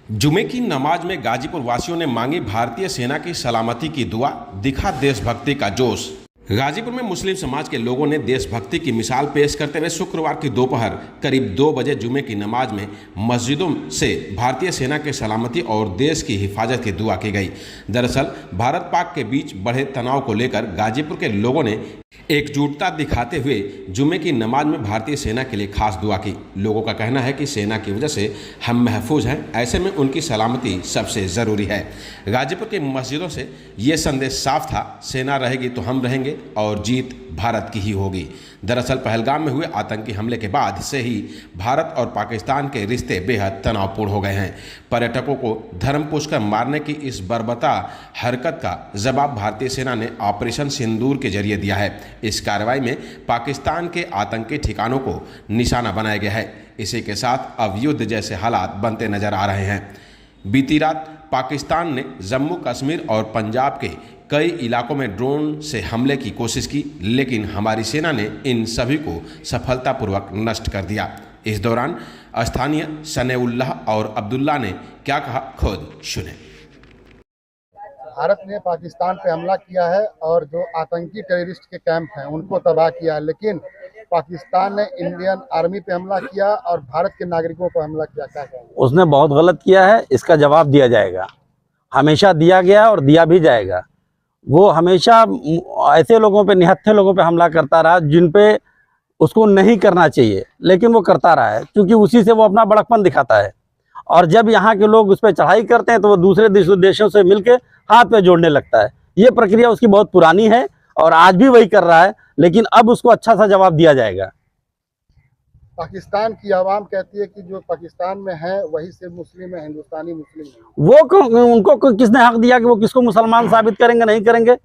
जुमे की नमाज में गाजीपुर वासियों ने मांगी भारतीय सेना की सलामती की दुआ, दिखा देशभक्ति का जोश। गाजीपुर में मुस्लिम समाज के लोगों ने देशभक्ति की मिसाल पेश करते हुए शुक्रवार की दोपहर करीब 2 बजे जुमे की नमाज में मस्जिदों से भारतीय सेना के सलामती और देश की हिफाजत की दुआ की गई। दरअसल भारत पाक के बीच बढ़े तनाव को लेकर गाजीपुर के लोगों ने एकजुटता दिखाते हुए जुमे की नमाज में भारतीय सेना के लिए खास दुआ की। लोगों का कहना है कि सेना की वजह से हम महफूज हैं, ऐसे में उनकी सलामती सबसे ज़रूरी है। गाजीपुर की मस्जिदों से ये संदेश साफ था, सेना रहेगी तो हम रहेंगे और जीत भारत की ही होगी। दरअसल पहलगाम में हुए आतंकी हमले के बाद से ही भारत और पाकिस्तान के रिश्ते बेहद तनावपूर्ण हो गए हैं। पर्यटकों को धर्म पूछकर मारने की इस बर्बरता हरकत का जवाब भारतीय सेना ने ऑपरेशन सिंदूर के जरिए दिया है। इस कार्रवाई में पाकिस्तान के आतंकी ठिकानों को निशाना बनाया गया है। इसी के साथ अब युद्ध जैसे हालात बनते नजर आ रहे हैं। बीती रात पाकिस्तान ने जम्मू कश्मीर और पंजाब के कई इलाकों में ड्रोन से हमले की कोशिश की, लेकिन हमारी सेना ने इन सभी को सफलतापूर्वक नष्ट कर दिया। इस दौरान स्थानीय सनेउल्लाह और अब्दुल्ला ने क्या कहा, खुद सुने। भारत ने पाकिस्तान पे हमला किया है और जो आतंकी टेररिस्ट के कैंप हैं उनको तबाह किया है, लेकिन पाकिस्तान ने इंडियन आर्मी पे हमला किया और भारत के नागरिकों पर हमला किया। क्या कहेंगे? उसने बहुत गलत किया है, इसका जवाब दिया जाएगा। हमेशा दिया गया और दिया भी जाएगा। वो हमेशा ऐसे लोगों पे, निहत्थे लोगों पे हमला करता रहा जिन पे उसको नहीं करना चाहिए, लेकिन वो करता रहा है, क्योंकि उसी से वो अपना बड़कपन दिखाता है। और जब यहाँ के लोग उस पर चढ़ाई करते हैं तो वो दूसरे देशों से मिलके हाथ पे जोड़ने लगता है। ये प्रक्रिया उसकी बहुत पुरानी है और आज भी वही कर रहा है, लेकिन अब उसको अच्छा सा जवाब दिया जाएगा। पाकिस्तान की आवाम कहती है कि जो पाकिस्तान में है वही से मुस्लिम है, हिंदुस्तानी मुस्लिम है। उनको किसने हक दिया कि वो किसको मुसलमान साबित करेंगे, नहीं करेंगे?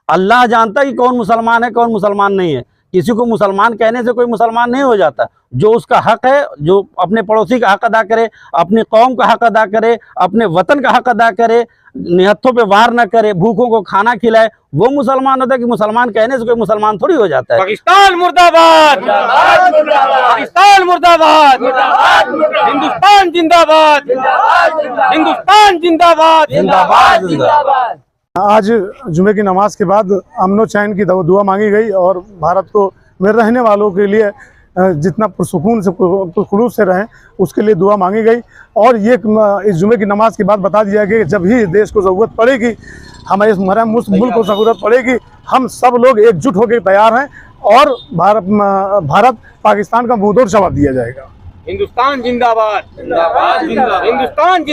अल्लाह जानता है कि कौन मुसलमान है, कौन मुसलमान नहीं है। किसी को मुसलमान कहने से कोई मुसलमान नहीं हो जाता। जो उसका हक है, जो अपने पड़ोसी का हक अदा करे, अपनी कौम का हक अदा करे, अपने वतन का हक अदा करे, निहत्थों पे वार न करे, भूखों को खाना खिलाए, वो मुसलमान होता है। कि मुसलमान कहने से कोई मुसलमान थोड़ी हो जाता है। पाकिस्तान मुर्दाबाद, पाकिस्तान मुर्दाबाद, हिंदुस्तान जिंदाबाद, हिंदुस्तान जिंदाबाद, जिंदाबाद जिंदाबाद। आज जुमे की नमाज के बाद अमन चैन की दुआ मांगी गई और भारत को में रहने वालों के लिए जितना पुरसुकून से खुलूस से रहें उसके लिए दुआ मांगी गई। और ये इस जुमे की नमाज के बाद बता दिया गया कि जब ही देश को ज़रूरत पड़ेगी, हमारे इस मुल्क को ज़रूरत पड़ेगी, हम सब लोग एकजुट होकर तैयार हैं और भारत पाकिस्तान का मुंहतोड़ जवाब दिया जाएगा। हिंदुस्तान जिंदाबाद, हिंदुस्तान